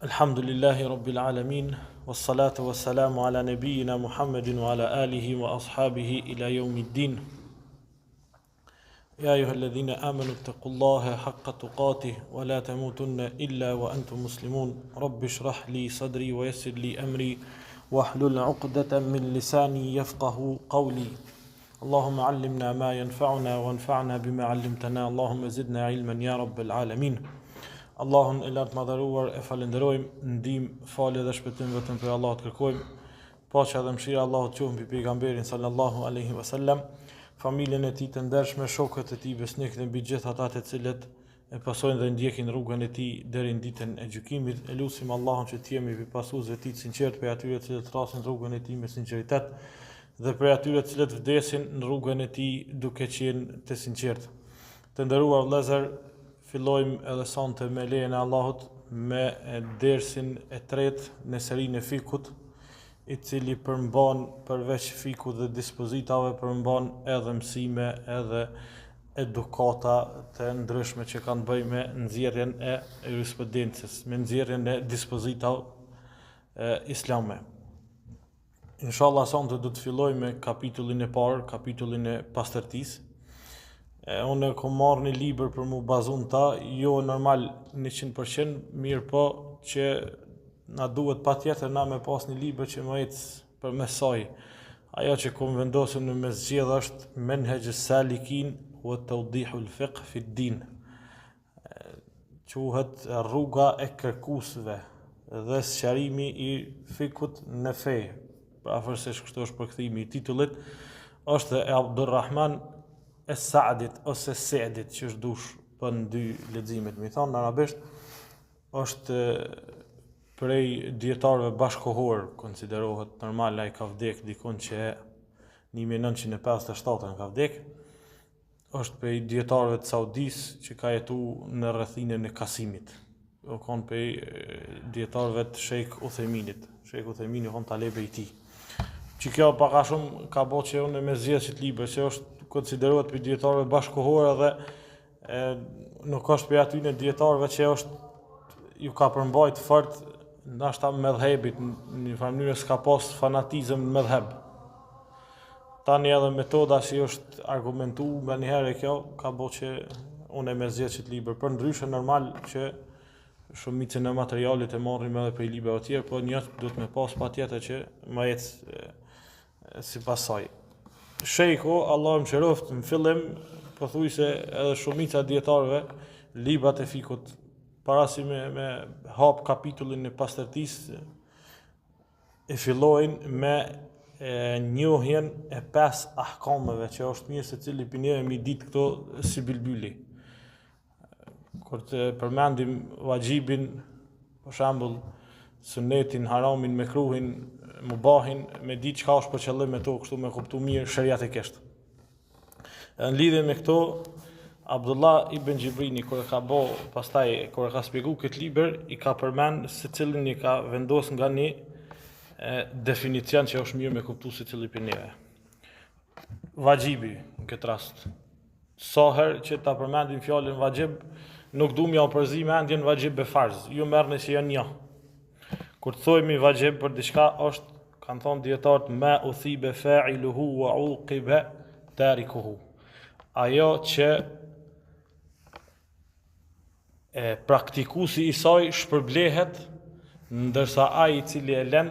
Alhamdulillahi Rabbil Alamin, wassalatu wassalamu ala nabiyyina Muhammedin wa ala alihi wa ashabihi ila yawmiddin. Ya ayyuhalladhina amanu ittaqullaha haqqa tuqatih wa la tamutunna illa wa antum muslimun. Rabbi shrah li sadri wa yassir li amri wahlul 'uqdatan min lisani yafqahu qawli. Allahumma 'allimna ma yanfa'una wanfa'na bima 'allamtana. Allahumma zidna 'ilman ya rabbal alamin. Allahun e lartë madhëruar e falenderojmë, ndihmë, falje dhe shpëtim vetëm për Allah të kërkojmë. Paqja dhe mëshira e Allahut qofshin mbi pejgamberin sallallahu alaihi wasallam, familjen e tij të ndershme, shokët e tij besnik dhe mbi gjithë ata të cilët e pasojnë dhe ndjekin rrugën e tij deri në ditën e gjykimit. Elusim Allahun që të jemi pasuesve të tij të sinqertë, për atyre të cilët rrasin rrugën e tij me sinqeritet dhe për atyre të cilët vdesin në rrugën e tij duke qenë të sinqertë. Të nderuar vëllezër, fillojmë edhe sonte me lejen e Allahut me dersin e tretë në serinë e fikut, i cili përmban përveç fikut dhe dispozitave përmban edhe mësime edhe edukata të ndryshme që kanë të bëjnë me nxjerrjen e jurisprudencës, me nxjerrjen e dispozitave islame. Inshallah sonte do të filloj me kapitullin e parë, kapitullin e pastërtisë. Unë kom marrë një libër për mu bazun ta, jo normal 100%, mirë po që na duhet pa tjetër na me pas një libër që më ecë për mesaj. Ajo që kom vendosur në me zgjedh është Menhaj as-Salikin wa Tawdihu al-Fiqh fi ad-Din. Quhet rruga e kërkuesve dhe sqarimi i fikut në fe. Pra afërsisht kështu është përkthimi i titullit, është e Abdulrahman Es-Saadit ose Saadit, që është dush për në dy leximet, mi thonë në arabisht, është prej dietarëve bashkohor, konsiderohet normal, ai ka vdek dikon që 1957 ka vdek. Është prej dietarëve të Saudis që ka jetu në rrethinën e Kasimit. O kon prej dietarëve të Sheikh Uthayminit. Sheikh Uthaymin kon talebe i tij. Që kjo pak a shumë ka bëu që unë me zgjedh çit libër, që është konsiderohet për dietarëve bashkohore dhe nuk është për aty në dietarëve që ju ka përmbajt fort ndoshta medhhebit, në një farë mënyrë s'ka pas fanatizëm në medhheb. Tani edhe metoda si është argumentu nga njëherë kjo ka bëu që unë me zgjedh çit libër, për ndryshe normal që shumicën e materialit e marrim edhe prej librave të tjerë, po një duhet me pas patjetër që më ecë sipas saj. Sheikhu, Allah më qeroft, në fillim, pothuajse edhe shumica dietarëve, librat e fikut, para si me hap kapitullin e pastërtisë, e fillojnë me njohjen e 5 ahkameve, që është mirë se cili për njëve mi ditë këto si bilbyli. Kur të përmendim vajibin, për shembull, sunnetin, haramin, mekruhin, mubahin, me di çka është për qëllim me to, kështu me kuptu mirë shariatikisht. Në lidhje me këto, Abdullah ibn Gjibrini, kur e ka bo, pastaj, kur e ka spjegu këtë libër, i ka përmend se cilin i ka vendos nga një definicion që është mirë me kuptu se cili për njëve. Vajibi, në këtë rast. Sa herë që ta përmendim fjalën vajib, nuk du m'ja përzi mendjen vajib be farz, ju merrni që janë një. Kur të thojmë vajib për diçka është, kanë thonë dietarët, ma uthibe fa'iluhu wa uqiba tarikuhu. Ajo që praktikuesi i saj shpërblehet, ndërsa ai i cili e lën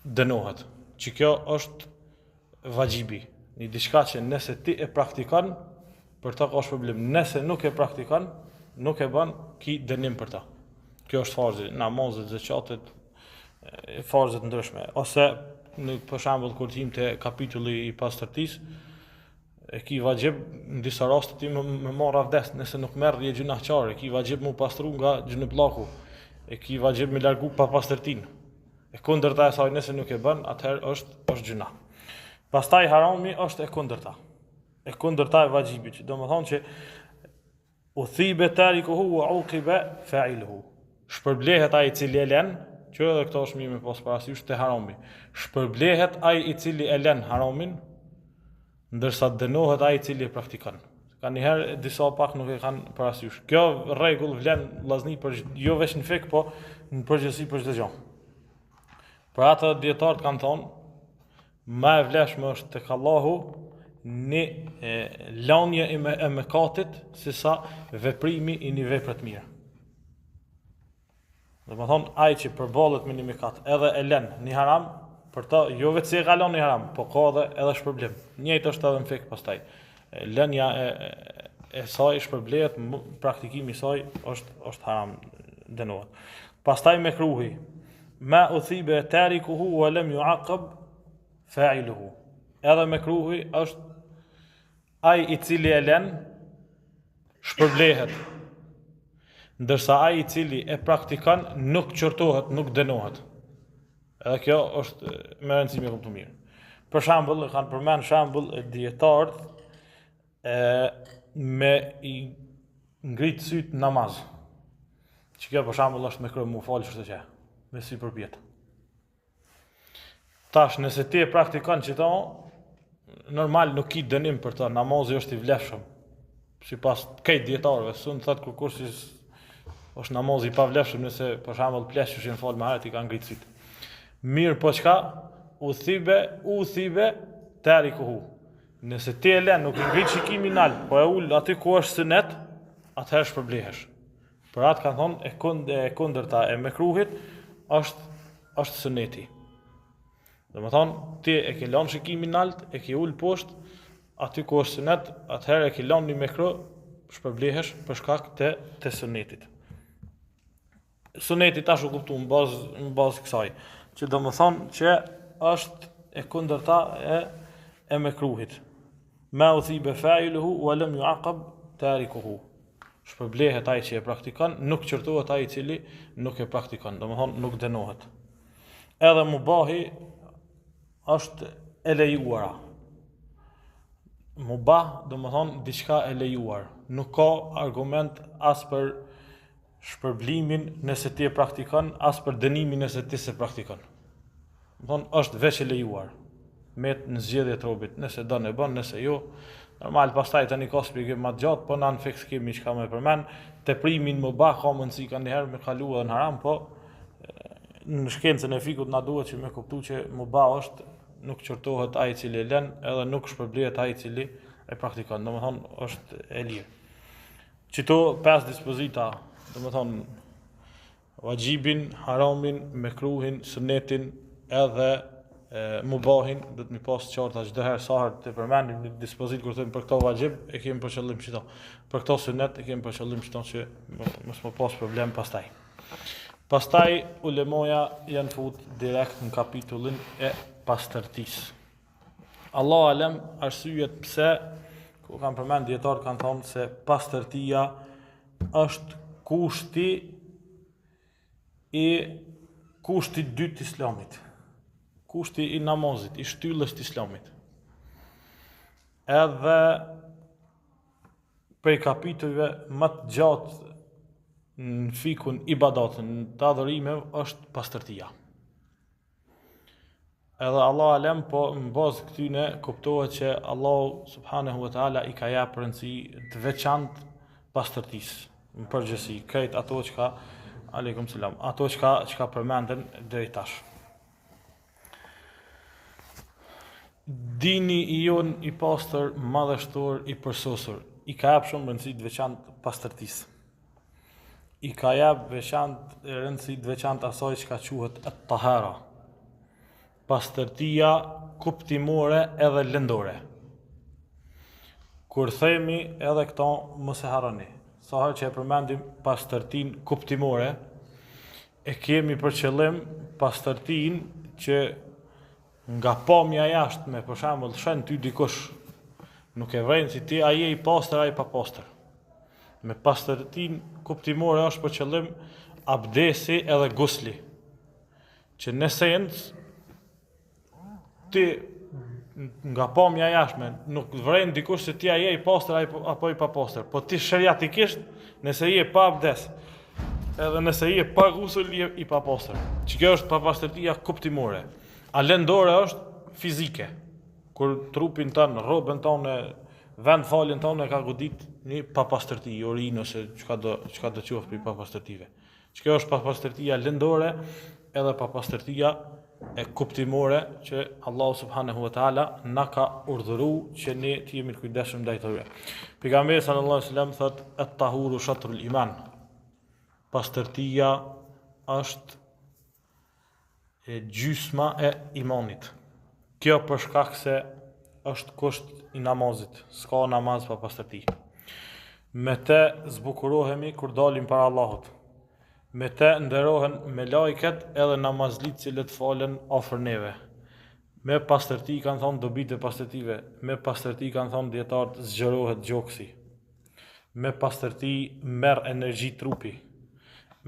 dënohet. Që kjo është vajibi. Një diçka që nëse ti e praktikon, për ta ka shpërblim. Nëse nuk e praktikon, nuk e bën, ki dënim për ta. Kjo është farzi, namazet, zakatet, farzet ndryshme. Ose, për shembull, kur tim te kapitulli i pastërtisë, e ki vajib në disa raste ti me marr avdes, nëse nuk merr je gjunaqar, e ki vajib mu pastru nga gjunëpllaku, e ki vajib me largu pa pastërtinë. E kundërta e saj nëse nuk e bën, atëherë është gjuna. Pastaj harami është e kundërta. E kundërta e vajibit, domethënë që uthibe tarikuhu wa uqiba fa'iluhu. Shpërblehet ai i cili e lën, që edhe këto është mirë me pas parasysh te harami. Shpërblehet ai i cili e lën haramin, ndërsa dënohet ai i cili e praktikon. Ka njëherë disa pak nuk e kanë parasysh. Kjo rregull vlen vllazni për jo vetëm në fik, po në përgjithësi për çdo gjë. Për atë dietarët kanë thonë, më e vlefshme është tek Allahu një lënje e mëkatit se sa veprimi i një vepre të mirë. Dhe më thonë, ai që përballet me një mëkat edhe e lën një haram, për ta jo vetëm se e ka lënë një haram, po ka edhe shpërblim. Njëjtë është edhe në fik pastaj. Lënja e saj shpërblehet, praktikimi i saj është haram, dënohet. Pastaj mekruhi, ma uthibe tarikuhu wa lam yu'aqab fa'iluhu. Edhe mekruhi është ai i cili e lën shpërblehet, ndërsa ai i cili e praktikon nuk qortohet, nuk dënohet. Edhe kjo është me rëndësi me kuptu mirë. Për shembull, kanë përmend shembull dietarët me i ngrit syt namaz. Që kjo për shembull është me kërë mu falë çdo gjë, me sy përpjet. Tash, nëse ti e praktikon çito, normal nuk ki dënim për ta, namazi është i vlefshëm. Sipas këtij dietarëve, sun thotë kurse është namazi i pavlefshëm nëse për shembull pleshëshin fal me harët i ka ngrit syt. Mirë po çka? Uthibe tarikuhu. Nëse ti e lën nuk i ngrit shikimin nal, po e ul aty ku është sunet, atëherë shpërblehesh. Për atë kanë thonë e kundërta e mekruhit është suneti. Domethënë ti e ke lënë shikimin nalt, e ke ul poshtë, aty ku është sunet, atëherë e ke lënë një mekruh, shpërblehesh për shkak të sunetit. Suneti tash u kuptu në bazë kësaj, që do më thonë që është e kundërta e mekruhit. Ma uthibe fa'iluhu wa lam yu'aqab tarikuhu. Shpërblehet ai që e praktikon, nuk qortohet ai i cili nuk e praktikon, do më thonë nuk dënohet. Edhe mubahi është e lejuara. Mubah do më thonë diçka e lejuar. Nuk ka argument as për shpërblimin nëse ti e praktikon, as për dënimin nëse ti se praktikon. Thonë, është veç e lejuar, met në zgjedhje të robit, nëse do në bën, nëse jo. Normal, pastaj tani ka shpjegim më të gjatë, po në fix kemi çka më përmend, teprimin mubah ka mundësi kanë njëherë me kalu edhe në haram, po në shkencën e fikut na duhet që me kuptu që mubah është, nuk qortohet ai i cili e lën, edhe nuk shpërblehet ai i cili e praktikon. Domethënë është e lirë. Qito 5 dispozita, domethënë vajibin, haramin, mekruhin, sunetin edhe mubahin, do të mi pas qarta çdo herë sa herë të përmendim një dispozit kur thënë për këto vajib, e kemi për qëllim çito. Për këto sunet e kemi për qëllim çito që mos më pas problem pastaj. Pastaj ulemoja janë fut direkt në kapitullin e pastërtisë. Allah alem arsyet pse ku kanë përmend dietar kanë thonë se pastërtia është kushti i dytë të islamit. Kushti i namazit, i shtyllës të islamit. Edhe prej kapitujve më të gjatë në fikun ibadatën, në të adhurimeve është pastërtia. Edhe Allah alem, po në bazë këtyne kuptohet që Allah subhanahu wa ta'ala i ka jap rëndësi të veçantë pastërtisë. Në përgjithësi, krejt ato që ka, aleikum selam, ato që ka përmenden deri tash. Dini i jon i pastër, madhështor, i përsosur, i ka jap shumë rëndësi të veçantë pastërtisë. I ka jap rëndësi të veçantë asaj që ka quhet at-tahara. Pastërtia kuptimore edhe lëndore. Kur themi edhe këto mos e harroni. Sa herë që e përmendim pastërtinë kuptimore, e kemi për qëllim pastërtinë që nga pamja jashtme, për shembull, shën ty dikush, nuk e vren si ti ai je i pastër ai pa pastër. Me pastërtinë kuptimore është për qëllim abdesi edhe gusli. Që në esencë ti nga pamja jashtme nuk vren dikush se ti ai je i pastër apo i pa pastër, po ti sheriatikisht nëse je pa abdes, edhe nëse je pa gusul je i pa pastër. Që kjo është pastërtia kuptimore. A lëndore është fizike, kur trupin tonë, rrobën tonë Vend faljen tonë e ka godit një papastërti, urinë ose çka do qoftë për papastërtive. Kjo është papastërtia lindore edhe papastërtia e kuptimore që Allahu subhanahu wa taala na ka urdhëruar që ne të jemi të kujdesshëm ndaj tyre. Pejgamberi sallallahu alaihi wasallam thotë at-tahuru shatrul iman. Pastërtia është gjysma e imanit. Kjo për shkak se është kusht i namazit. S'ka namaz pa pastërti. Me të zbukurohemi kur dalim para Allahut. Me të nderohen me lajket edhe namazlit cilët falen afër neve. Me pastërti kanë thonë dobit e pastërtive. Me pastërti kanë thonë dietarët zgjerohet gjoksi. Me pastërti merr energji trupi.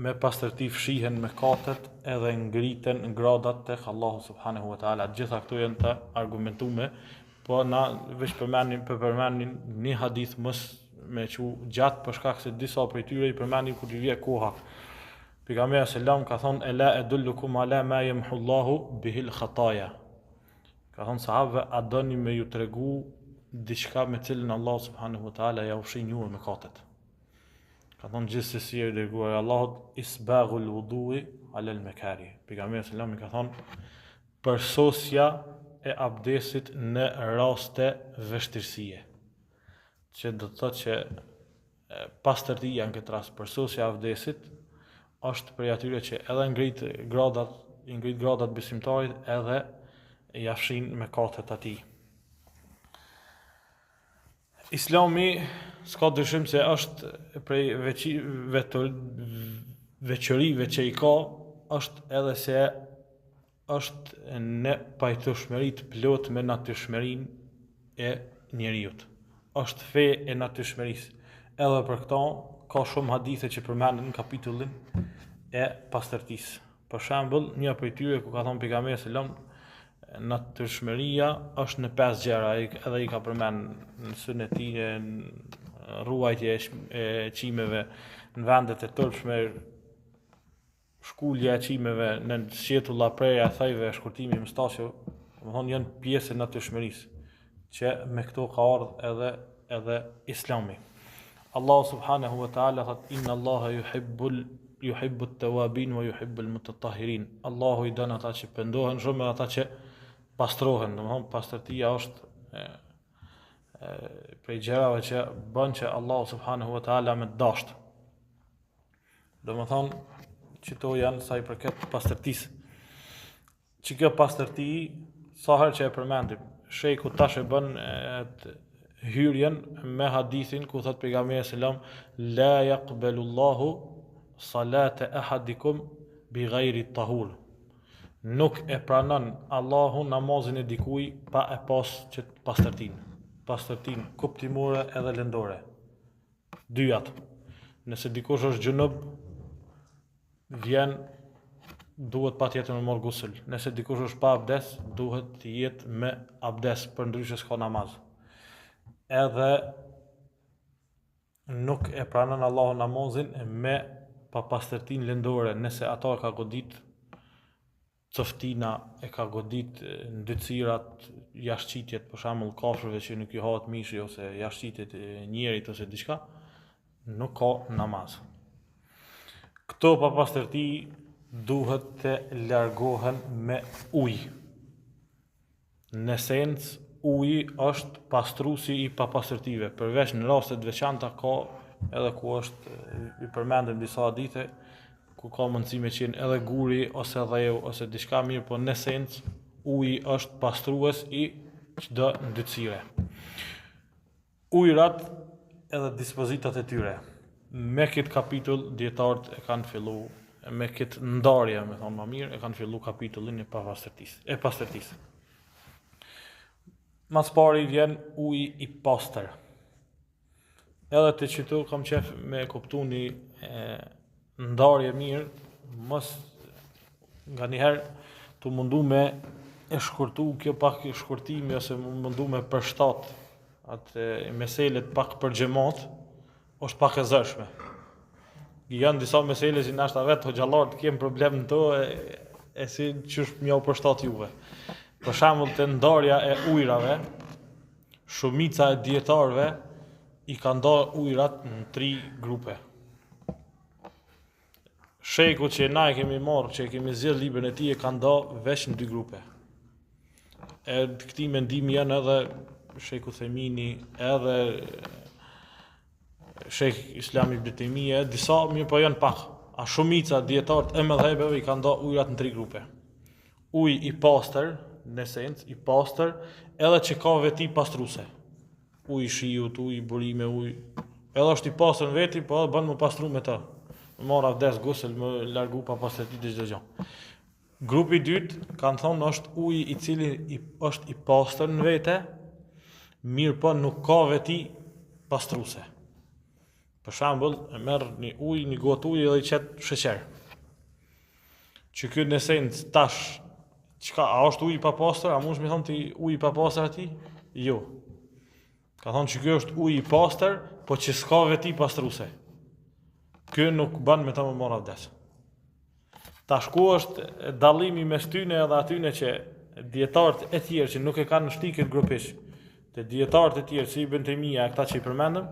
Me pastërti fshihen mëkatet edhe ngriten gradat tek Allahu subhanahu wa taala. Gjitha këto janë të argumentume, po na veç përmendin një hadith mos me çu gjatë për shkak se disa prej tyre i përmendin kur i vjen koha. Pejgamberi selam ka thonë ela edullukum ala ma yamhu Allahu bihi al-khataya. Ka thonë sahabëve, a doni me ju tregu diçka me cilën Allah subhanahu wa taala ja ufshin ju mëkatet. Ka thonë gjithsesi i dërguar i Allahut isbaghul wudu'i ala al-makari. Pejgamberi selam ka thonë përsosja e abdesit në raste vështirësie. Që do të thotë që pastërtia në këtë rast përsosja e abdesit është për atyre që edhe ngrit gradat besimtarit edhe ja fshin mëkatet atij. Islami s'ka dyshim se është prej veçorive që i ka, është edhe se është në pajtueshmëri të plot me natyrshmërinë e njerëzit. Është fe e natyrshmërisë. Edhe për këto ka shumë hadithe që përmenden në kapitullin e pastërtisë. Për shembull, një prej tyre ku ka thënë pejgamberi selam natyrshmëria është në 5 gjëra, edhe i ka përmend në sunetin e ruajtje e çimeve në vendet e turpshme, shkulja e çimeve në sjetulla, prerja e thajve, shkurtimi i mustaqeve, domethënë janë pjesë e natyrshmërisë që me këto ka ardhur edhe Islami. Allah subhanahu wa ta'ala thot inna Allaha yuhibbu at-tawabin wa yuhibbu al-mutatahhirin. Allahu i don ata që pendohen shumë edhe ata që pastrohen. Domethënë pastërtia është prej gjërave që bën që Allahu subhanahu wa ta'ala me dasht. Domethënë që to janë sa i përket pastërtisë. Që kjo pastërti sa herë që e përmendim, sheku tash e bën hyrjen me hadithin ku thot pejgamberi selam la yaqbalu Allahu salata ahadikum bighayri tahur. Nuk e pranon Allahu namazin e dikujt pa e pas që pastërtin kuptimore edhe lindore. Dyjat. Nëse dikush është gjunub, duhet patjetër me marr gusl. Nëse dikush është pa abdes, duhet të jetë me abdes, përndryshe s'ka namaz. Edhe nuk e pranon Allahu namazin me papastërtinë lindore, nëse ato ka godit coftina, e ka godit ndytësirat, jashtëqitjet, për shembull kafshëve që nuk i hahet mishi ose jashtëqitjet e njerit ose diçka, nuk ka namaz. Këto papastërti duhet të largohen me ujë. Në esencë uji është pastruesi i papastërtive, përveç në raste të veçanta ka edhe ku është i përmendën disa hadithe ku ka mundësi me qenë edhe guri ose dheu ose diçka mirë, po në esencë uji është pastrues i çdo ndytësire. Ujrat edhe dispozitat e tyre. Me këtë kapitull dietarët e kanë filluar, me këtë ndarje, me thonë më mirë, e kanë filluar kapitullin e pastërtisë. Mas pari vjen uji i pastër. Edhe të qëtu kam qef me kuptu një ndarje mirë, mos nga njëherë të mundu me e shkurtu kjo pak shkurtimi ose mundu me përshtat atë meselet pak për xhamat, është pak e zërshme. Janë disa mesele që nashta vetë hoxhallarët kemë problem në to e si qysh mjau përshtat juve. Për shembull të ndarja e ujrave, Shumica e dietarëve i ka ndarë ujrat në 3 grupe. Sheku që na e kemi marrë, që e kemi zgjedh librin e tij, e ka ndarë veç në 2 grupe. E këtij mendimi janë edhe Sheku Themini, edhe Shek Islami ibn Taymija, disa mirë po janë pak. A shumica dietarët e mëdhëbeve i kanë ndarë ujrat në 3 grupe. Uji i pastër, në esencë i pastër, edhe që ka veti pastruese. Uji i shiut, uji i burime, uji edhe është i pastër në veti, po edhe bën më pastru me të. Më marr avdes, gusel, më largu pa pastërti çdo gjë. Grupi i dytë kanë thonë është uji i cili është i pastër në vete, mirë po nuk ka veti pastruese. Për shembull, e merr një ujë, një gotë ujë dhe i qet sheqer. Që ky në esencë tash, çka, a është uji i papastër? A mund të më thonë ti uji i papastër aty? Jo. Ka thonë që ky është uji i pastër, po që s'ka veti pastruese. Ky nuk bën me ta më marr avdes. Tash ku është dallimi mes tyne edhe atyne që dietarët e tjerë që nuk e kanë shtikët grupisht, te dietarët e tjerë si Ibn Taymija, këta që i përmendëm,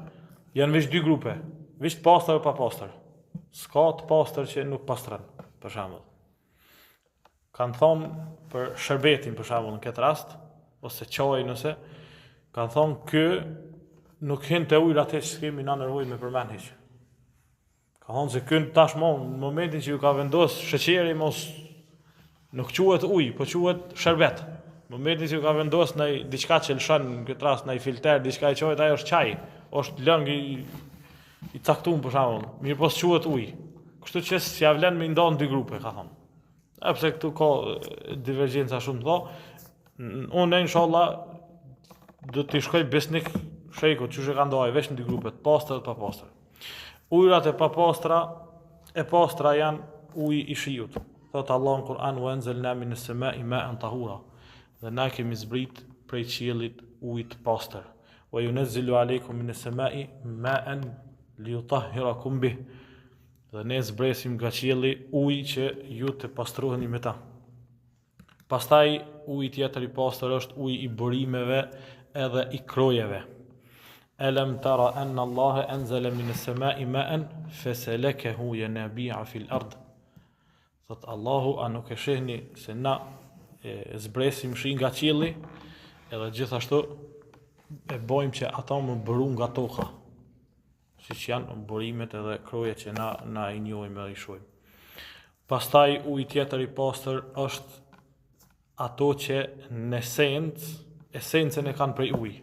janë veç 2 grupe, veç të pastër e pa pastër. S'ka të pastër që nuk pastron, për shembull. Kanë thonë për shërbetin, për shembull, në këtë rast, ose çaj nëse, kanë thonë ky nuk hyn te ujë atë që kemi na nevojë me përmend hiç. Ka thonë se ky tashmë në momentin që ju ka vendos sheqeri mos nuk quhet ujë, po quhet shërbet. Në momentin që ju ka vendos në diçka që lëshon në këtë rast në filter, diçka e quhet ajo është çaj, është lëng i caktuar për shembull, mirë po quhet ujë. Kështu që s'ja vlen me ndan 2 grupe, ka thonë. Pse këtu ka divergjenca shumë të mëdha. Unë inshallah do t'i shkoj besnik shejkut që ka ndajë veç në 2 grupe, të pastër dhe të papastër. Ujrat e papastra, e pastra janë uji i shiut. Thotë Allah në Kur'an, wa anzalna minas sama'i ma'an tahura. Dhe na kemi zbrit prej qiellit ujë të pastër. Wa yunazzilu alaykum minas sama'i ma'an liyutahhirakum bih. Dhe ne zbresim nga qielli ujë që ju të pastroheni me ta. Pastaj uji tjetër i pastër është uji i burimeve edhe i krojeve. Alam tara anna Allah anzala minas sama'i ma'an fasalakahu yanabi'a fil ard. Thot Allahu, a nuk e shihni se na zbresim shi nga qielli, edhe gjithashtu e bojmë që ata më bëru nga toka, siç janë burimet edhe krojet që na i njohim edhe i shohim. Pastaj uji tjetër i pastër është ato që në esencën e kanë prej ujë,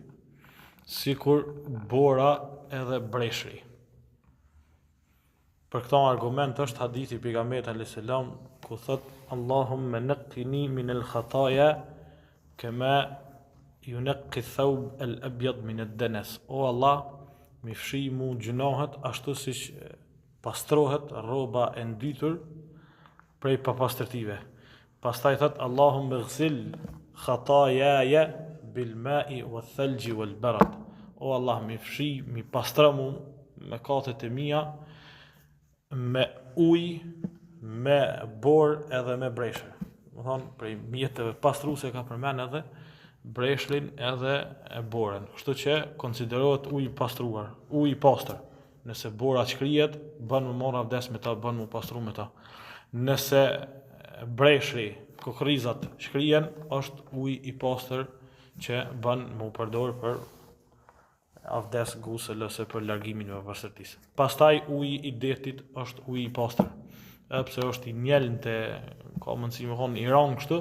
sikur bora edhe breshri. Për këto argument është hadithi pejgamberit alayhis salam ku thot Allahumma naqqini min al-khataya kama yunqi ath-thawb al-abyad min ad-danas. O Allah, më fshi mu gjunohet ashtu siç pastrohet rroba e ndytur prej papastërtive. Pastaj thot Allahumma ighsil khatayaya bil ma'i wath-thalji wal-barad. O Allah, më fshi, më pastro mu mëkatet e mia me ujë, me borë edhe me breshër. Më thonë, prej mjetëve pastruese ka përmend edhe breshrin edhe e borën. Kështu që konsiderohet ujë pastruar, ujë i pastër. Nëse bora shkrihet, bën më marr avdes me ta, bën më pastru me ta. Nëse breshri, kokrizat shkrihen, është ujë i pastër që bën më përdor për avdes, gusel ose për largimin e pastërtisë. Pastaj uji i detit është uji i pastër. Edhe pse është i njelënte, ka mundësi më thonë i rang kështu,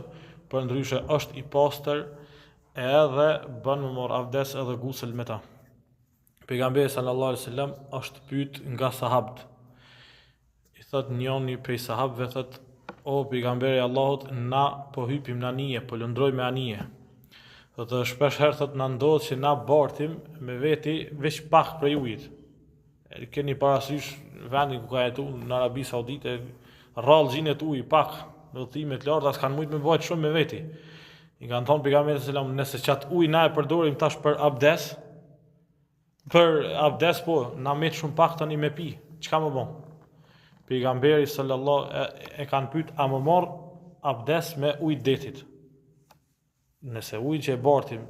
por ndryshe është i pastër edhe bën më marr avdes edhe gusel me ta. Pejgamberi sallallahu alaihi wasallam është pyet nga sahabët. I thot njëri prej sahabëve thot: "O pejgamberi i Allahut, na po hypim në anije, po lëndrojmë me anije." Thotë shpesh herë thot na ndodh që na bartim me veti veç pak prej ujit. Keni parasysh vendin ku ka jetu në Arabi Saudite, rrallë gjinet uji pak, në udhime të larta s'kan mujt me bëjt shumë me veti. I kanë thonë pejgamberi sallallahu alaihi wasallam, nëse çat ujë na e përdorim tash për abdes po, na met shumë pak tani me pi. Çka më bën? Pejgamberi sallallahu e kanë pyet a më marr abdes me ujë detit. Nëse ujë që e bartim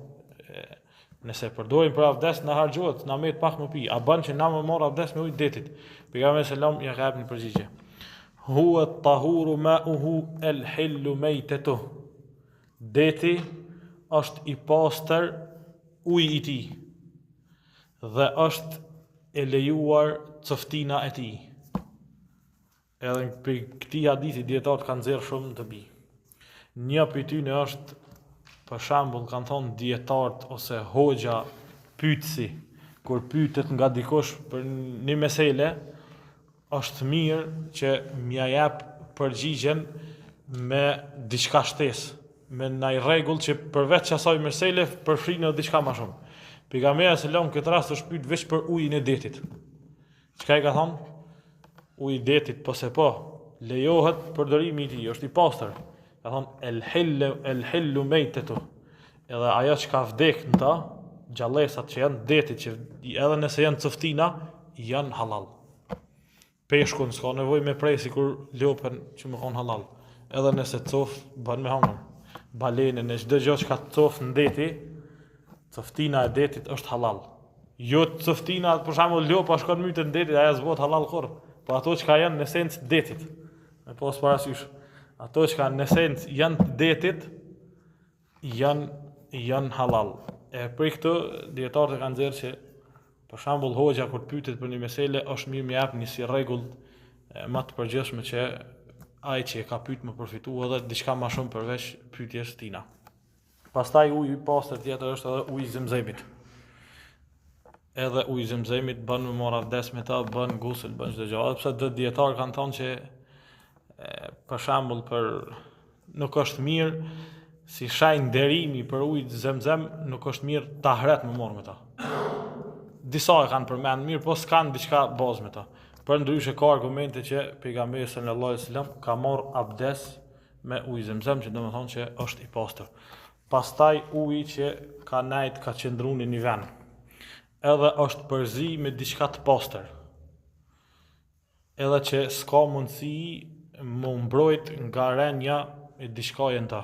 Nëse përdorim për abdes, na harxhohet, na merr pak më pi. A bën që na më marr abdes me ujë detit? Pejgamberi selam ja ka një përgjigje. Huwa at-tahuru ma'uhu al-hillu maytatuh. Deti është i pastër uji i tij dhe është e lejuar coftina e tij. Edhe për këtij hadithi dietarët kanë nxjerrë shumë të bi. Një prej tyre është, për shembull, kanë thonë dietarët ose hoxha pyetësi, kur pyetet nga dikush për një mesele, është mirë që m'ia jap përgjigjen me diçka shtesë, me ndaj rregull që përveç asaj mesele përfshin edhe diçka më shumë. Pejgamberi selam këtë rast është pyet veç për ujin e detit. Çka i ka thonë? Uji i detit po se po, lejohet përdorimi i tij, është i pastër. Ka thonë el-hillu maytatuh. Edhe ajo që ka vdek në ta, gjallësat që janë detit, që edhe nëse janë coftina, janë halal. Peshkun s'ka nevojë me presi kur lopen që më kanë halal. Edhe nëse cof bën me hangër. Balenën e çdo gjë që ka cof në deti, coftina e detit është halal. Jo coftina, për shembull, lopa shkon mytë në detit, ajo s'bëhet halal kurrë. Po ato që ka janë në esencë detit. Me pas parasysh. Ato që ka në esencë janë të detit, janë halal. E për këtë dietarët kanë nxjerrë që për shembull hoxha kur pyetet për një mesele është mirë më jap një si rregull më të përgjithshme që ai që e ka pyet më përfitua edhe diçka më shumë përveç pyetjes tina. Pastaj uji i pastër tjetër është edhe uji i Zemzemit. Edhe uji i Zemzemit bën me marr abdes me ta, bën gusl, bën çdo gjë. Pse do dietar kanë thonë që për shembull nuk është mirë si shajnë derimi për ujë të Zemzem, nuk është mirë tahret më marr me ta. Disa e kanë përmend mirë, po s'kan diçka bazë me ta. Për ndryshe ka argumente që pejgamberi sallallahu alajhi wasallam ka marr abdes me ujë Zemzem, që domethënë që është i pastër. Pastaj uji që ka nejt ka qëndruar në një vend. Edhe është përzi me diçka të pastër. Edhe që s'ka mundësi më mbrojt nga rënja e diçkaje në ta.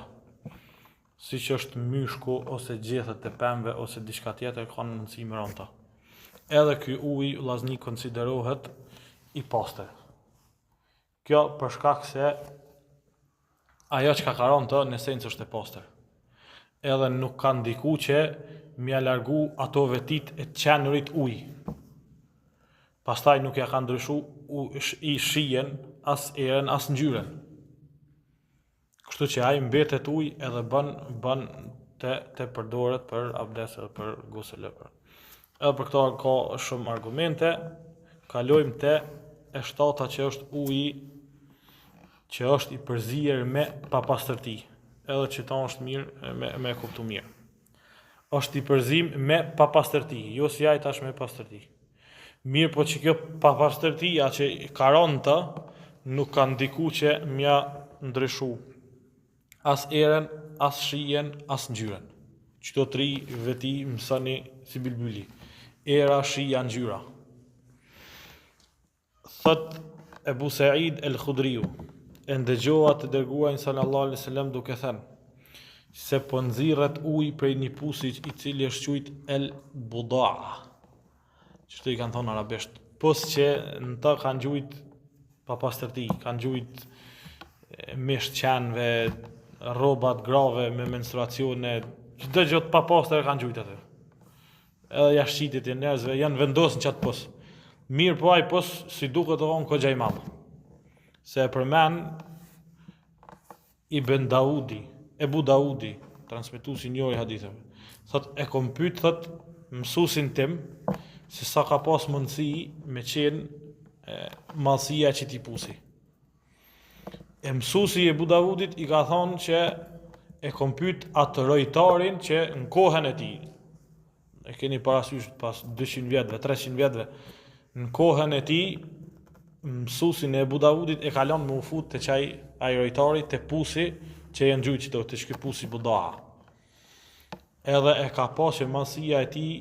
Siç është myshku ose gjethet e pemëve ose diçka tjetër kanë mundësi më rënë ta. Edhe ky uji vllazni konsiderohet i pastër. Kjo për shkak se ajo që ka rënë ta në esencë është e pastër. Edhe nuk ka ndiku që m'ia largu ato vetit e qenurit uj. Pastaj nuk ja ka ndryshu i shijen, as erën, as ngjyrën. Kështu që ai mbetet uj edhe bën të përdoret për abdes edhe për gusl. Edhe për këto ka shumë argumente. Kalojmë te e shtata që është uji që është i përzier me papastërti. Edhe që ta është mirë me kuptu mirë. Është i përzim me papastërti, jo si ai tash me pastërti. Mirë, po që kjo papastërtia që ka rënë ta, nuk ka ndiku që m'ja ndryshu as erën, as shijen, as ngjyrën. Çdo tri veti mësoni si bilbyli. Era, shija, ngjyra. Thot Ebu Said el-Khudriu, e ndëgjova të dërguarin sallallahu alaihi wasallam duke thënë se po nxirret ujë prej një pusi i cili është quajt el-budaa. Çfarë i kanë thonë arabisht? Pos që në ta kanë gjujt papastërti, kanë gjujt misht qenve, rrobat grave me menstruacione, çdo gjë të papastër kanë gjujt atë. Edhe jashqitit e njerëzve janë vendosur në çat pos. Mirë, po ai pos si duket të vonë kogja i madh. Se e përmend Ibn Daudi, Ebu Daudi, transmetuesi i njëri haditheve. Thot e kom pyet thot mësuesin tim se sa ka pas mundësi me qenë madhësia që ti pusi. E mësuesi i Ebu Daudit i ka thonë që e kom pyet atë rojtarin që në kohën e tij, e keni parasysh pas 200 vjetëve, 300 vjetëve, në kohën e tij mësuesin e Ebu Daudit e kalon me u fut te çaj ai rojtari te pusi që janë gjujt çdo te shky pusi budaa. Edhe e ka pasur madhësia e tij,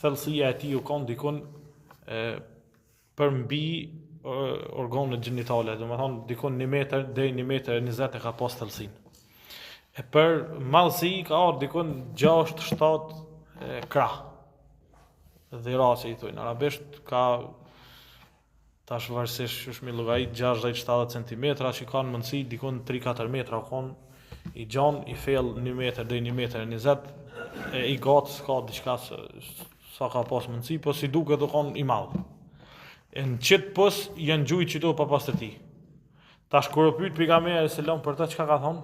thellësia e tij u kon dikon për mbi organet gjinitale, domethënë dikon 1 metër deri 1 metër e 20 e ka pas thellësinë. E për madhësi ka ardhur dikon 6-7 krah. Dhira që i thujnë. Arabisht ka tash varësisht është me llogarit 60-70 cm që kanë mundësi dikon 3-4 metra kanë i gjan, i fell 1 metër deri 1 metër 20 i gat s'ka diçka sa ka pas mundësi, po si duket do kanë i madh. Në qëtë pos janë gjujt qëto pa pastërti. Tash kur u pyet pejgamberi selam për të çka ka thonë?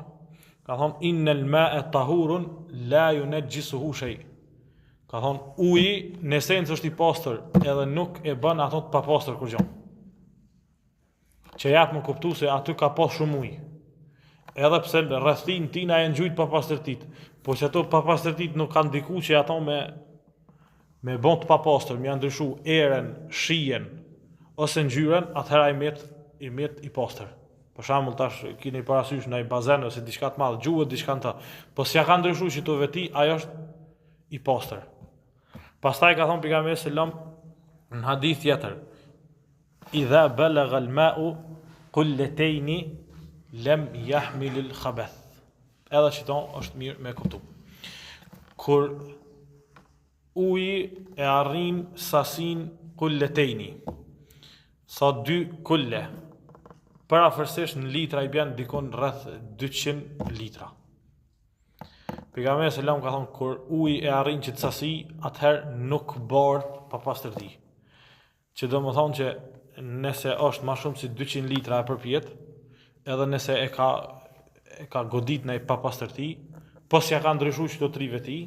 Ka thonë innal ma'a tahurun la yunajjisuhu shay. Ka thonë uji në esencë është i pastër, edhe nuk e bën ato të papastër kur gjë. Që jap më kuptu se aty ka pas shumë ujë. Edhe pse rrethin tina janë gjujt pa pastërtit, po që ato pa pastërtit nuk kanë ndikuar që ato me bon të papastër, më janë ndryshu erën, shijen ose ngjyrën, atëherë i met i pastër. Për shembull tash keni parasysh në një bazen ose diçka të madh, gjuhet diçka të, po si ja ka ndryshuar që to veti, ajo është i pastër. Pastaj ka thonë pejgamberi selam në hadith tjetër, idha balagha al-ma'u qullatayn lam yahmil al-khabath. Edhe që tonë është mirë me kuptu. Kur uji e arrin sasin kulletejni, sa 2 kulle, parafërsisht në litra i bjen dikon rreth 200 litra. Pejgamberi selam ka thonë, kur uji e arrin që të sasi, atëherë nuk bardh pa pastërti. Që do më thonë që nëse është ma shumë si 200 litra e përpjet, edhe nëse e ka godit në i papastërti, po si ja ka ndryshu që do 3 veti,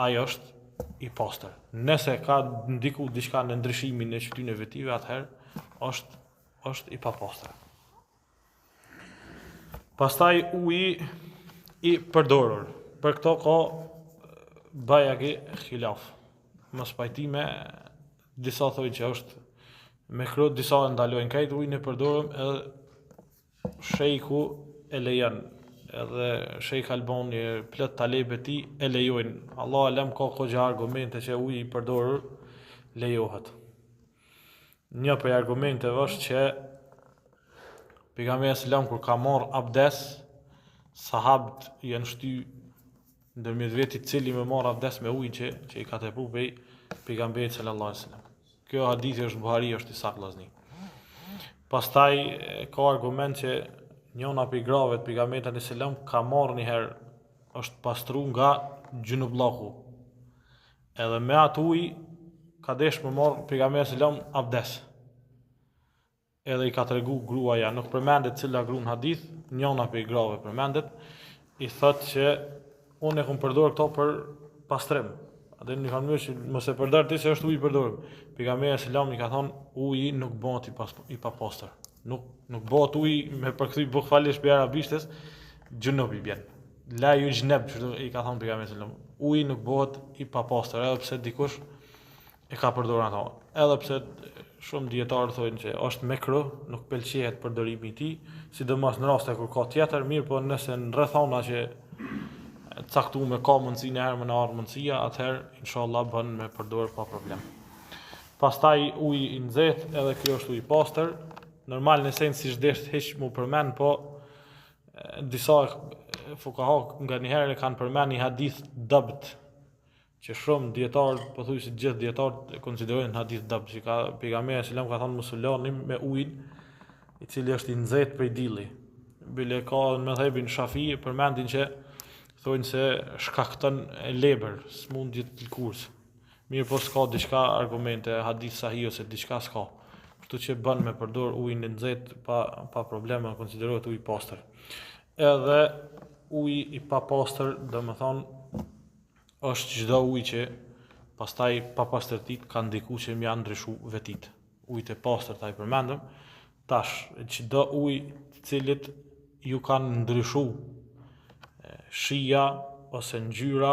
ajo është i pastër. Nëse ka ndiku diçka në ndryshimin e qytyne vetive, atëherë është i papastër. Pastaj uji i përdorur. Për këto ka bajagi khilaf. Mos pajtime, disa thojnë që është me krot, disa ndalojnë krejt ujin e përdorum, edhe shejku e lejon, edhe Sheikh Albani plot talebet ti e lejojnë. Allah alem ka këgja argumente që uji i përdorur lejohet. Një për argumenteve është që pejgamberi selam kur ka marrë abdes, sahabët janë shty ndërmjet vetit cili me marrë abdes me ujin që i ka tepru pej pejgamberit sallallahu alaihi wasallam. Kjo hadithi është Buhari, është i saktë vllazni. Pastaj ka argument që njëna për gravet pejgamberit sallallahu alaihi wasallam ka marrë një herë, është pastru nga gjunubllahu. Edhe me atë ujë ka desh me marrë pejgamberi sallallahu alaihi wasallam abdes. Edhe i ka tregu gruaja, nuk përmendet cila gru në hadith, njëna për grave përmendet, i thot që unë e kom përdor këto për pastrim. Atë në kanë mësh mos e përdor ti se është uji i përdorur. Pejgamberi selam i ka thonë uji nuk bëhet i papastër. Nuk bëhet uji me përkthy bukhfalish për arabishtes, gjunub i bjen. La yujnab, i ka thonë pejgamberi selam. Uji nuk bëhet i papastër, edhe pse dikush e ka përdorur ato. Edhe pse shumë dietarë thonë që është mekruh, nuk pëlqehet përdorimi i tij, sidomos në raste kur ka tjetër, mirë po nëse në rrethana që caktuar ka mundësi në herë më në ardhmë mundësia, atëherë inshallah bën me përdor pa problem. Pastaj uji i nxehtë, edhe ky është uji i pastër, normal në esencë siç desh hiç mu përmend, po disa fuqaha nganjëherë kanë përmend një hadith dabt, që shumë dietarë, pothuajse gjithë dietarët e konsiderojnë hadith dabt, që ka pejgamberi selam ka thënë musulmani me ujin i cili është i nxehtë prej dilli. Bile ka në mëdhëbin Shafi përmendin që thonë se shkakton lebër, smundje të lkurës. Mirë po s'ka diçka argumente, hadith sahih ose diçka s'ka. Kështu që bën me përdor ujin e nxehtë pa probleme, konsiderohet ujë i pastër. Edhe uji i papastër, domethënë është çdo ujë që pastaj papastërtit kanë ndikuar që më janë ndryshu vetit. Ujët e pastër ta i përmendëm, tash çdo ujë të cilit ju kanë ndryshu shija ose ngjyra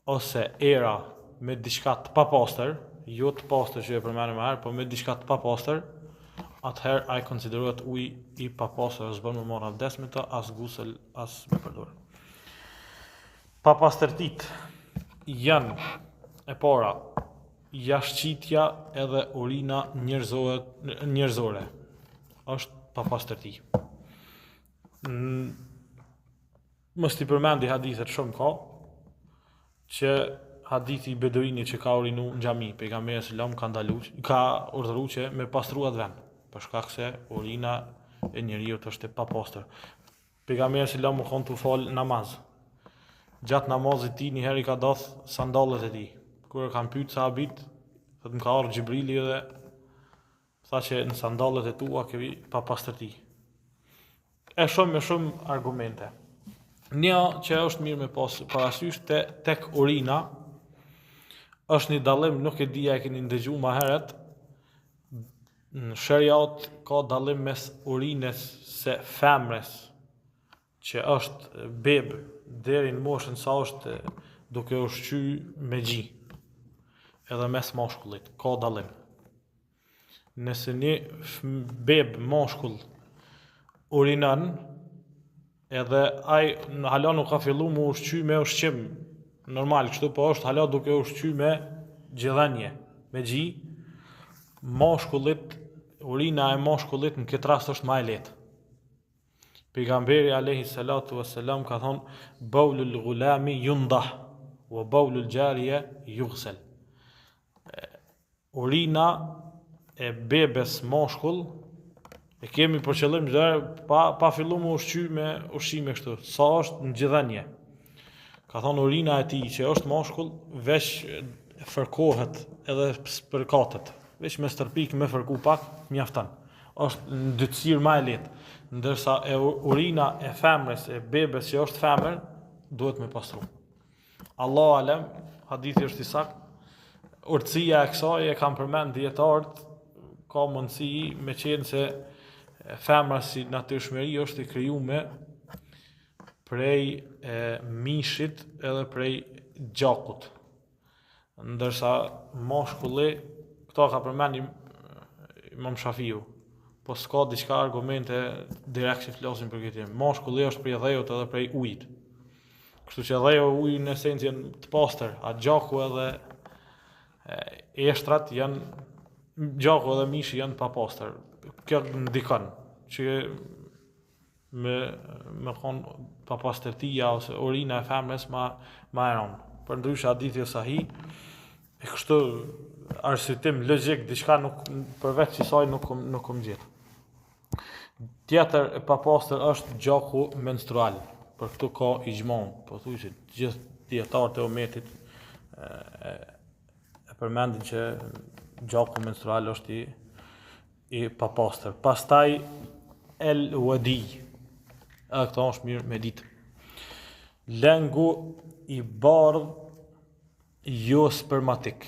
ose era me diçka të papastër, jo të pastër që e përmendëm më herë, por me diçka të papastër, atëherë ai konsiderohet ujë i papastër, s'bën më marrë abdes me të, as gusel, as me përdor. Papastërtit janë e para jashtëqitja edhe urina njerëzore. Është papastërti. Mos t'i përmendi hadithet shumë ka, që hadithi i beduini që ka urinu në xhami, pejgamberi selam ka urdhëruar që me pastru atë vend, për shkak se urina e njeriu është e papastër. Pejgamberi selam u kon të fal namaz. Gjatë namazit ti një herë i ka doth sandallet e tij. Kur e kanë pyet sahabit, thotë më ka ardhur Xhibrili dhe tha që në sandallet e tua ke papastërti. E shumë argumente. Një që është mirë me pas parasysh tek urina është një dallim, nuk e dija e keni ndëgjuar më herët. Në shariat ka dallim mes urinës së femrës që është bebë deri në moshën sa është duke ushqyer me gji, edhe mes mashkullit ka dallim. Nëse një bebë mashkull urinon edhe ai hala nuk ka filluar me ushqy me ushqim normal, kështu po është hala duke ushqy me gjithënje, me gji, mashkullit, urina e mashkullit në këtë rast është më e lehtë. Pejgamberi alayhi salatu wassalam ka thonë baulul ghulami yundah wa baulul jariya yughsal. Urina e bebes mashkull e kemi për qëllim pa filluar me ushqy me ushqime kështu, sa është në gjithënje. Ka thonë urina e tij që është mashkull veç fërkohet edhe spërkatet, veç me stërpik me fërku pak mjafton. Është në dytësirë më e lehtë, ndërsa urina e femrës e bebes që është femër duhet me pastru. Allahu alem, hadithi është i saktë. Urtësia e kësaj e kanë përmend dietarët, ka mundësi me qenë se femra si natyrshmëri është i krijuar prej mishit edhe prej gjakut. Ndërsa mashkulli, këto ka përmend Imam Shafiu, po s'ka diçka argumente direkt që flasin për këtë. Mashkulli është prej dhejut edhe prej ujit. Kështu që dheu uji në esencë janë të pastër, a gjaku edhe eshtrat janë, gjaku edhe mishi janë pa pastër. Kjo ndikon që me kon papastërtia ose urina e femrës ma e rëndë. Përndryshe hadithi sahih, e kështu arsyetim logjik diçka nuk përveç kësaj nuk kom gjetë. Tjetër e papastër është gjaku menstrual. Për këtu ka ijmon, po thuaj se gjithë dietarët e umetit e përmendin që gjaku menstrual është i papastër. Pastaj el wadi, këto është mirë me ditë. Lengu i bardh jo spermatik.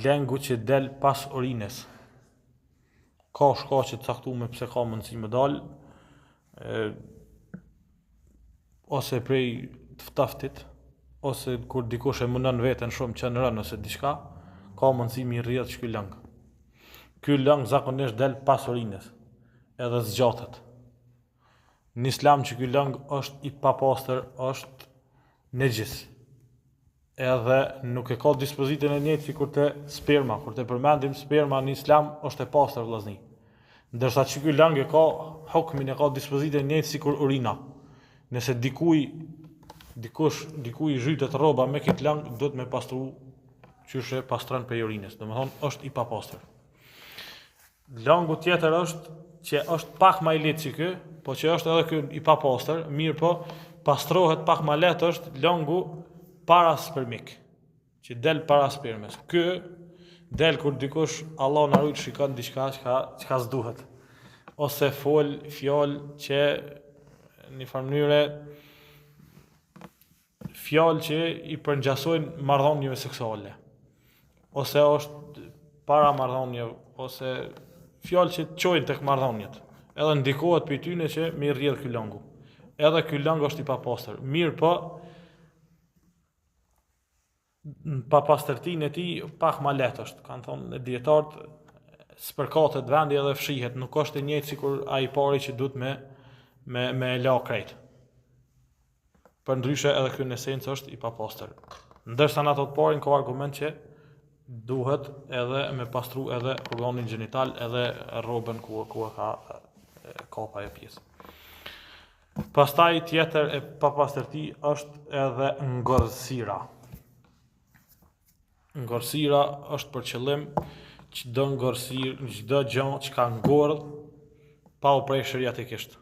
Lengu që del pas urinës. Ka shkaqe të caktuara pse ka mundësi më dal, ose prej të ftaftit, ose kur dikush e mundon veten shumë që në rënë ose diçka, ka mundësi mi rrjedh ky lëng. Ky lëng zakonisht del pas urinës, edhe zgjatet. Në Islam që ky lëng është i papastër, është nejis. Edhe nuk e ka dispozitën e njëjtë sikur te sperma. Kur te përmendim sperma në Islam është e pastër vllazni. Ndërsa që ky lëng e ka hukmin, e ka dispozitën e njëjtë sikur urina. Nëse dikuj zhytet rroba me këtë lëng, duhet me pastru qyshe pastron për urinës. Domethënë është i papastër. Lëngu tjetër është që është pak më i lehtë se ky, po që është edhe ky i papastër, mirë po pastrohet pak më lehtë është lëngu paraspermik, që del para spermës. Ky del kur dikush Allah na rujt shikon diçka çka s'duhet, ose fol fjalë që në një mënyrë fjalë që i përngjasojnë marrëdhënieve seksuale, ose është para marrëdhënieve, ose fjalë që çojnë tek marrëdhëniet. Edhe ndikohet për tyne që më rrjedh ky lëngu. Edhe ky lëng është i papastër. Mirë po papastërtinë e tij pak më lehtë është. Kan thonë dietarët spërkatet vendi edhe fshihet, nuk është e njëjtë sikur ai pari që duhet me la krejt. Përndryshe edhe ky në esencë është i papastër. Ndërsa në ato të parin ka argument që duhet edhe me pastru edhe organin gjenital edhe rrobën ku ka kapa e pjesë. Pastaj tjetër e papastërti është edhe ngordhësira. Ngordhësira është për qëllim çdo ngordhësirë, çdo gjë që ka ngordh pa u prej shariatikisht,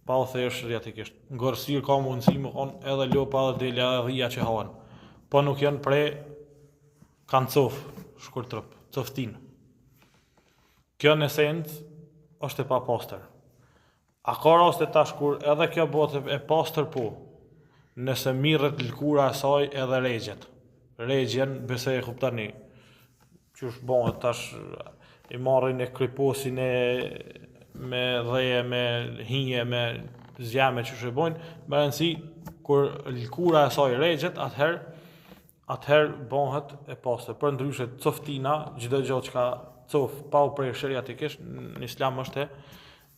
pa u thyer shariatikisht. Ngordhësirë ka mundësi më konë edhe lopa dhe dela dhe dhia që hahen, po nuk janë prej kanë cof, shkurtrup, coftin. Kjo në esencë është e papastër. A ka raste tash kur edhe kjo botë e pastër po, nëse mirret lëkura e saj edhe regjet. Regjen besoj e kuptani. Qysh bon tash i marrin e kriposin me dheje, me hije, me zjame që shëbojnë, me rëndësi, kur lëkura e saj regjet, atëherë bëhet e pastër. Për ndryshe coftina, çdo gjë që ka cof pa u prej shariatikisht, në islam është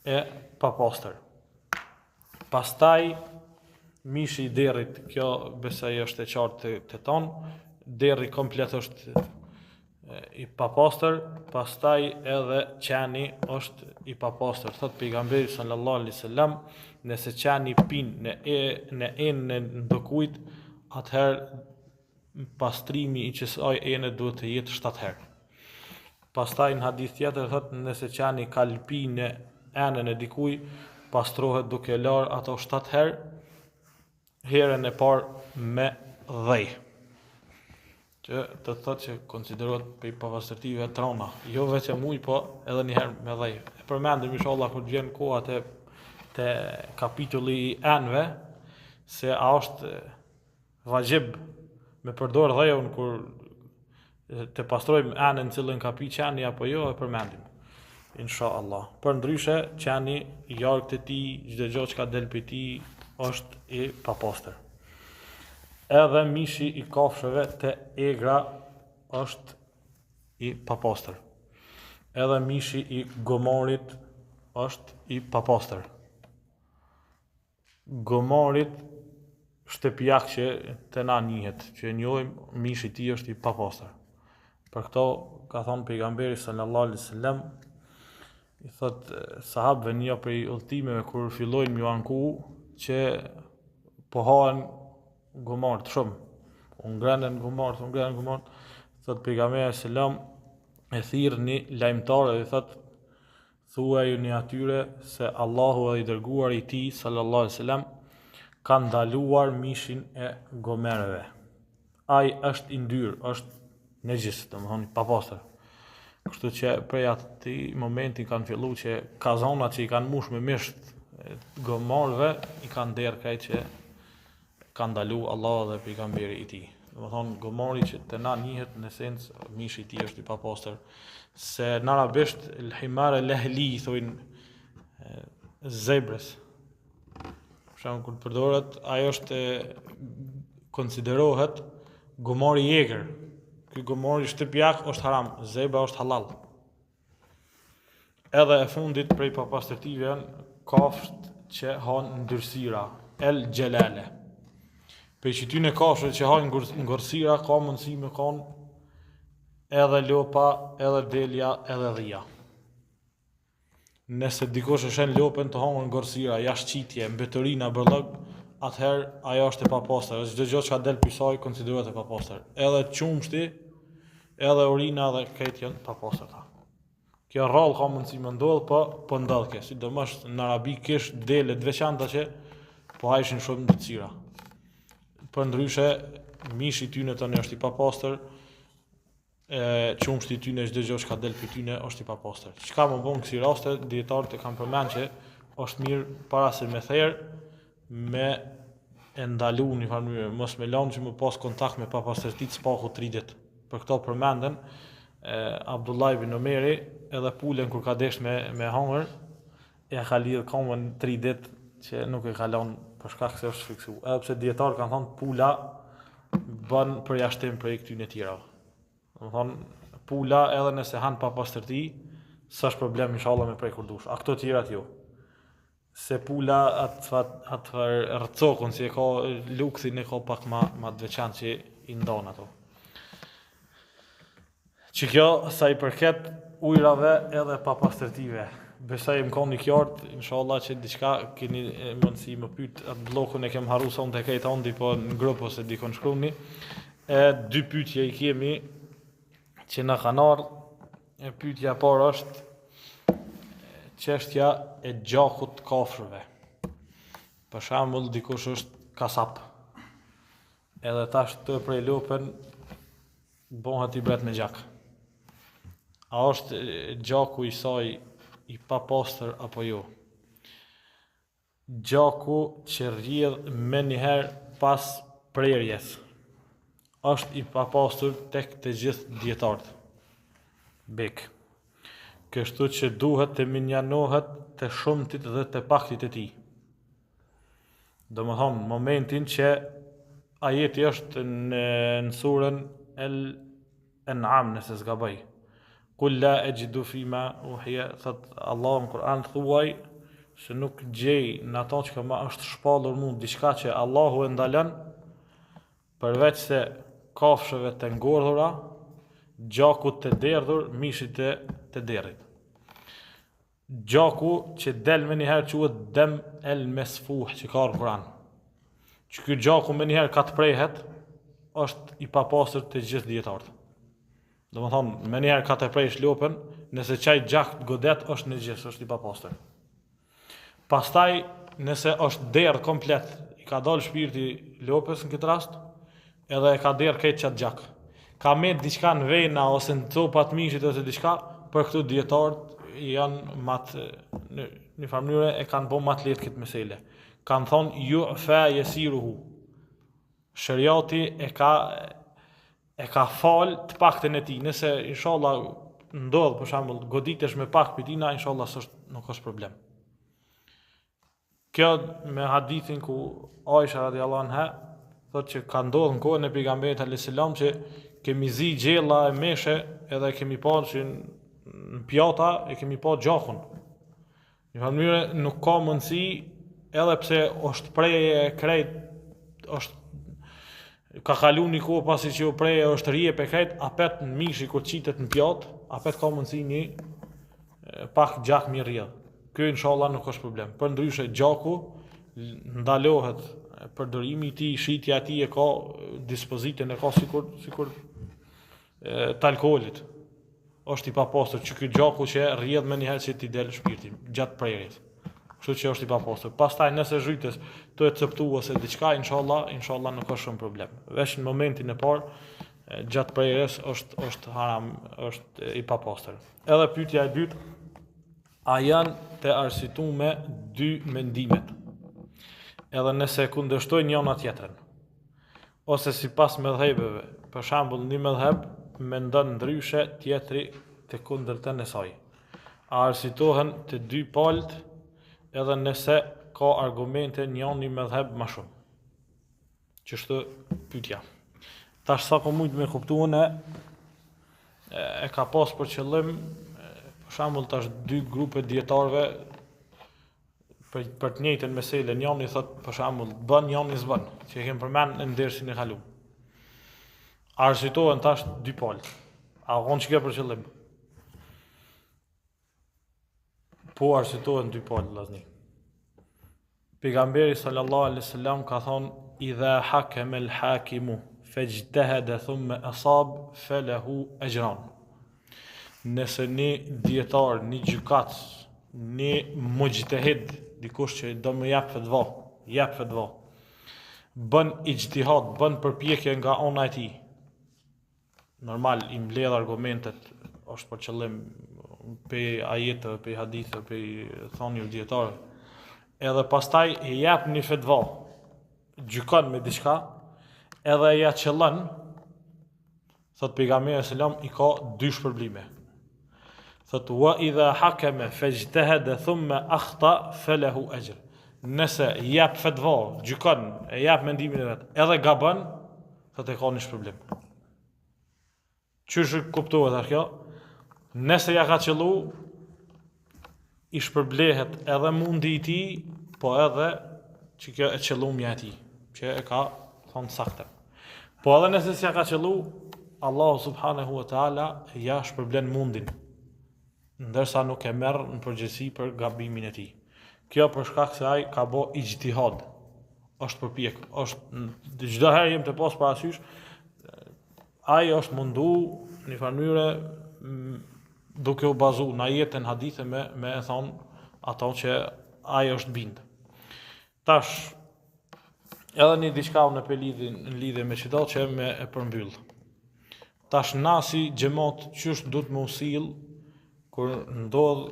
e papastër. Pastaj mishi i derrit, kjo besoj është e qartë të tonë, derri komplet është i papastër, pastaj edhe qeni është i papastër. Thot pejgamberi sallallahu alaihi wasallam, nëse qeni pin në enën e ndokujt, atëherë pastrimi i kësaj ene duhet të jetë 7 herë. Pastaj në hadith tjetër thot, nëse qeni ka lpi në enën e dikuj, pastrohet duke larë ato 7 herë, herën e parë me dhej. Që të thotë që konsiderohet për papastërtive të rona, jo vetëm ujë, po edhe një herë me dhej. E përmendim inshallah kur vjen koha te kapitulli i enëve, se a është vajib me përdor dhejun kur të pastrojmë enën cilën ka pi qeni apo jo, e përmendim. Inshallah. Për ndryshe, qeni jarkët e tij, çdo gjë që ka del prej tij është i papastër. Edhe mishi i kafshëve të egra është i papastër. Edhe mishi i gomarit është i papastër. Gomarit shtëpiak që të na njihet, që njohim, mishi i tij është i papastër. Për këto ka thonë pejgamberi sallallahu alaihi wasallam, i thot sahabëve një prej udhëtimeve kur fillojnë m'ju anku që po hahen gomarët shumë. Unë ngrenen gomarët, thot pejgamberi selam e thirrni lajmtarë dhe thot thuajuni atyre se Allahu dhe i dërguari i tij sallallahu alaihi wasallam ka ndaluar mishin e gomerëve. Ai është i ndyrë, është nejis, domethënë papastër. Kështu që prej atij momenti kanë filluar që kazonat që i kanë mush me misht gomarëve i kanë derë krejt që ka ndalu Allah dhe pejgamberi i tij. Domethënë gomari që të na njihet në esencë mishi i tij është i papastër, se në arabisht el himar el ahli thonë zebrës. Për shembull kur përdoret, ajo është konsiderohet gomari i egër. Ky gomari shtëpiak është haram, zebra është halal. Edhe e fundit prej papastërtive janë kafshët që han ndyrësira, el gjelale. Për që ty në kafshët që hajnë ngordhësira, ka mundësi me kanë edhe lopa, edhe delja, edhe dhia. Nëse dikush e shen lopën të hangër ngordhësira, jashtë mbetërina, bërllëg, atëherë ajo është e papastër. Çdo gjë që ka del prej saj konsiderohet e papastër. Edhe qumshti, edhe urina dhe këto janë papastërta. Kjo rrallë ka mundësi me ndodhë, po ndodh kjo. Sidomos në Arabi kish dele të veçanta që po hajshin shumë ndërtësira. Për ndryshe, mishi i tyne tani është i papastër, qumshti i tyne, çdo gjë që ka del prej tyne është i papastër. Çka më bën kësi raste, dietarët e kanë përmend që është mirë para se me therë me e ndalu një farë mënyrë, mos me lanë që më pas kontakt me papastërtitë spaku 3 ditë. Për këto përmenden Abdullah ibn Omeri, edhe pulen kur ka desh me hangër, ja ka lidh kamën 3 ditë që nuk e ka lënë për shkak se është fiksu. Edhe pse dietar kanë thënë pula bën përjashtim prej këtyre tjera. Domethënë pula edhe nëse han pa pastërti, s'është problem inshallah me prej kurdush. A këto tjerat jo. Se pula atë rrcokun si e ka lukthin e ka pak ma të veçantë që i ndon ato. Që kjo sa i përket ujrave edhe papastërtive. Besoj më kanë një qartë, inshallah që diçka keni mundësi më pyet atë bllokun e kem harru son tek ai tondi, po në grup ose dikon shkruani. Dy pyetje I kemi që na kanë ardhur. Pyetja e parë është çështja e gjakut të kafshëve. Për shembull, dikush është kasap. Edhe tash të prej lopën bëhet I bret me gjak. A është gjaku I saj I papastër apo jo? Gjaku që rrjedh me njëherë pas prerjes është I papastër tek të gjithë dietarët. Bek. Kështu që duhet të minjanohet të shumtit dhe të paktit e tij. Domethënë, momentin që ajeti është në surën El-An'am, nëse s'gaboj. Kull la ajidu fima uhiya, thot Allahu në Kur'an thuaj se nuk gjej në ato që më është shpallur mu diçka që Allahu e ndalon përveç se kafshëve të ngordhura, gjakut të derdhur, mishit të derrit. Gjaku që del me njëherë quhet dem el mesfuh që ka në Kur'an. Që ky gjaku me njëherë ka të prehet, është I papastër të gjithë dietarët. Domethënë, me njëherë ka të presh lopën, nëse çaj gjak godet është nëjës, është I papastër. Pastaj, nëse është derë komplet, I ka dalë shpirti lopës në këtë rast, edhe e ka derë këtë qatë gjak. Ka me diçka në vena ose në copat mishit ose diçka, për këtu dietarët janë matë, në një farë mënyrë e kanë bërë matë lehtë këtë mesele. Kanë thonë ju fa yasiruhu. Shariati e ka fal të paktën e tij. Nëse inshallah ndodh për shembull goditesh me pak pitina, inshallah nuk është problem. Kjo me hadithin ku Aisha radhiyallahu anha thotë që ka ndodhur në kohën e pejgamberit alayhis salam që kemi zi gjella e meshe edhe kemi parë që në pjata e kemi pa gjakun. Në mënyrë nuk ka mundësi edhe pse është preje e krejt, ka kalu një kohë pasi që u preje është rije pe krejt, apet në mishi kur qitet në pjatë, apet ka mundësi një pak gjak mi rjedh. Kjo inshallah nuk është problem. Për ndryshe gjaku ndalohet përdorimi I tij, shitja e tij e ka dispozitën e ka sikur të alkoolit. Është I papastër që ky gjaku që rrjedh më njëherë që ti del shpirti gjatë prerjes. Kështu që është I papastër. Pastaj nëse zhytes të e coptu ose diçka, inshallah nuk është shumë problem. Veç në momentin e parë gjatë prerjes është haram, është I papastër. Edhe pyetja e dytë, a janë të arsitume dy mendimet? Edhe nëse kundërshtojnë njëna tjetrën. Ose sipas mëdhëbeve, për shembull një mëdhëb mendon ndryshe, tjetri të kundërtën e saj. A arsitohen të dy palët edhe nëse ka argumente njëni mëdhëb më shumë. Çështë pyetja. Tash sa po mund me kuptuan e ka pas për qëllim për shembull tash dy grupe dietarëve për të njëjtën meselë, njëri thot për shembull bën, njëri s'bën, që e kem përmend në ndersin e kaluar. Arsitohen tash dy palë. A kanë çka për qëllim? Po arsitohen dy palë vllazni. Pejgamberi sallallahu alaihi wasallam ka thonë idha hakama al-hakimu fajtahada thumma asab falahu ajran. Nëse një dietar, një gjykatës, një mujtahid, dikush që do më jap fatva, bën ijtihad, bën përpjekje nga ana e tij. Normal I mbledh argumentet, është për qëllim pe ajete, pe hadithe, pe thonjë dietar. Edhe pastaj I jap një fatva, gjykon me diçka, edhe ja qëllon, thot pejgamberi sallallahu I ka dy shpërblime. Thot wa idha hakama fajtahada thumma akhta falahu ajr. Nëse jap fatva, gjykon, e jap mendimin e vet, edhe gabon, thot e ka një shpërblim. Çu kuptohet atë kjo? Nëse ja ka qellu, I shpërblehet edhe mundi I tij, po edhe që kjo e qellumja e tij, që e ka thonë saktë. Po edhe nëse s'ja ka qellu, Allahu subhanahu wa taala ja shpërblen mundin. ndërsa nuk e merr në përgjegjësi për gabimin e tij. Kjo për shkak se ai ka bë ijtihad. Është përpjek, është çdo herë jem të pas parasysh, ai është mundu në një farë mënyrë duke u bazu në ajetën hadithe me e thonë ato që ai është bind. Tash, edhe një diçka unë në lidhje me çdo që me e përmbyll. Tash na si xhamat qysh duhet më usill kur ndodh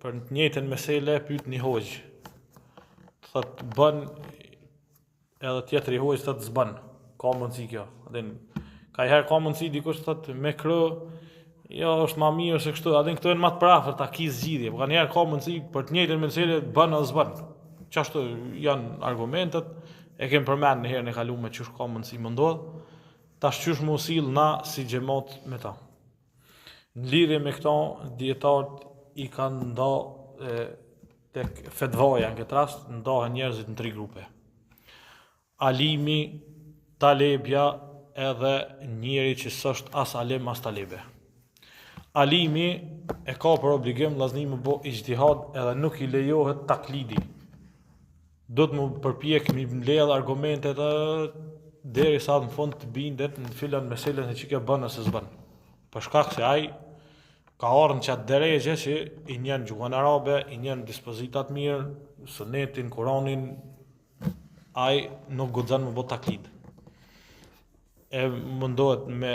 për të njëjtën mesele pyet një hoxh. Thot bën edhe tjetri hoxh thot s'bën. Ka mundësi kjo. Ka herë ka mundësi dikush thot me kro, jo është më mirë se kështu, këto janë më të prafër ta ki zgjidhje, por kanë herë ka mundësi për të njëjtën mesele bën ose s'bën. Çashtu janë argumentet, e kem përmend në herën e kaluar çysh ka mundësi më ndodh. Tash qysh më usill na si xhamat me ta. Në lidhje me këto, dietarët i kanë nda tek fetvaja në këtë rast, ndahen njerëzit në 3 grupe. Alimi, talebja edhe njeri që s'është as alem as talebe. Alimi e ka për obligim vllazëni më bë ijtihad edhe nuk i lejohet taklidi. Do të më përpjek mi mbledh argumentet derisa në fund të bindet në filan meselën se çka bën ose s'bën. Për shkak se ai ka ardhur në çat drejtë që i njeh gjuhën arabe, i njeh dispozitat mirë, sunetin, Kur'anin, ai nuk guxon më bë taklid. E mundohet me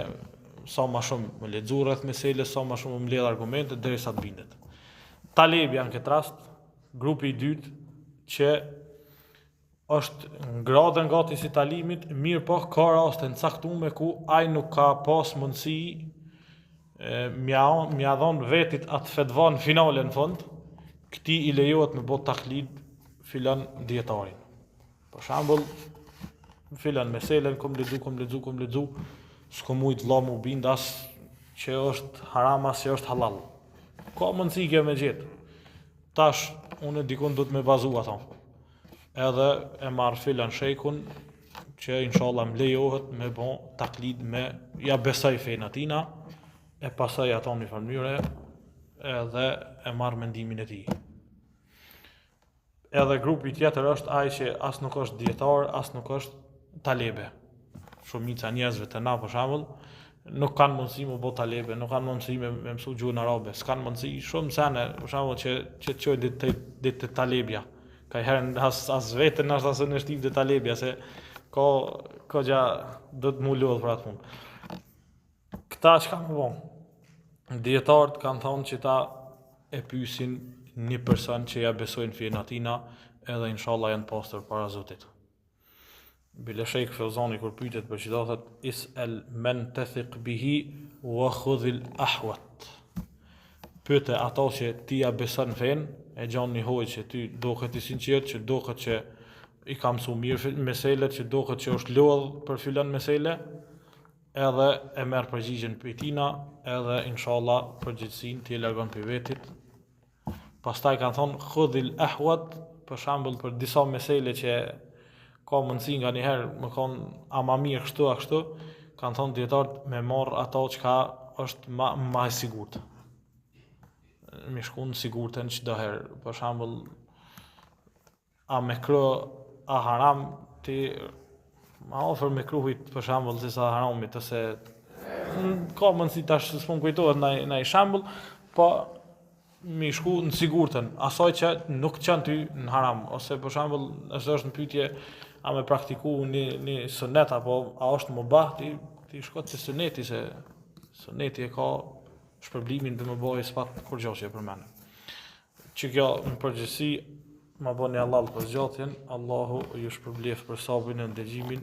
sa më shumë më lexu rreth meselës, sa më shumë më mbledh argumente derisa të bindet. Talebja në këtë rast, grupi i dytë që është në gradën gati si talimit, mirë po ka raste të caktuara ku ai nuk ka pas mundësi mja dhon vetit atë fetva në finale në fund, këti i lejohet me bot taklid filan dietarin. Për shembull, filan meselen, kom lexu, s'ko mujt vlla mu bind as që është haram as që është halal. Ka mundësi kjo me gjetë. Tash, unë dikun du të me bazu ato. Edhe e marr filan shejkun, që inshallah më lejohet me bon taklid me ja besoj fen atina, e pasaj ato një farë mënyre, edhe e marr mendimin e tij. Edhe grupi tjetër është ai që as nuk është dietar, as nuk është talebe. Shumica njerëzve të na për shembull nuk kanë mundësi me bë talebe, nuk kanë mundësi me mësu gjuhën arabe, s'kanë mundësi shumë sene për shembull që çojnë ditë të talebja. Ka herën as vetën as në shtyp të talebja se ka gja do të mu lodh për atë punë. Këta çka më bon? Dietarët kanë thonë që ta e pyesin një person që ja besojnë fen atina, edhe inshallah janë pastër para Zotit. Bile Sheikh Fawzani kur pyetet për çdo thot is'al man tathiq bihi wa khudh al-ahwat. Pyete ato që ti ja beson fen, e gjon një hoj që ty duket i sinqert, që duket që i ka mësu mirë meselet, që duket që është lodh për filan mesele, edhe e merr përgjigjen për tina, edhe inshallah përgjegjësinë ti e largon për vetit. Pastaj kanë thonë khudhil ahwat, për shembull për disa mesele që ka mundësi nga një herë më konë ama mirë kështu a kështu, kanë thonë dietarët me marr ato çka është ma e sigurt. Me shku në sigurtën çdo herë. Për shembull, a me kro a haram ti ma ofër me kruhit për shembull se sa haramit, ose ka mundësi tash s'po më kujtohet në shembull, po mi shku në sigurtën, asaj që nuk qenë ty në haram, ose për shembull, nëse është në pyetje a me praktiku një sunet, apo a është mubah, ti shko te suneti, se suneti e ka shpërblimin dhe më bëjë s'pat kur gjo që e përmene. Që kjo në përgjithësi, ma bëni halal për zgjatjen, Allahu ju shpërblef për sabrin e ndëgjimin.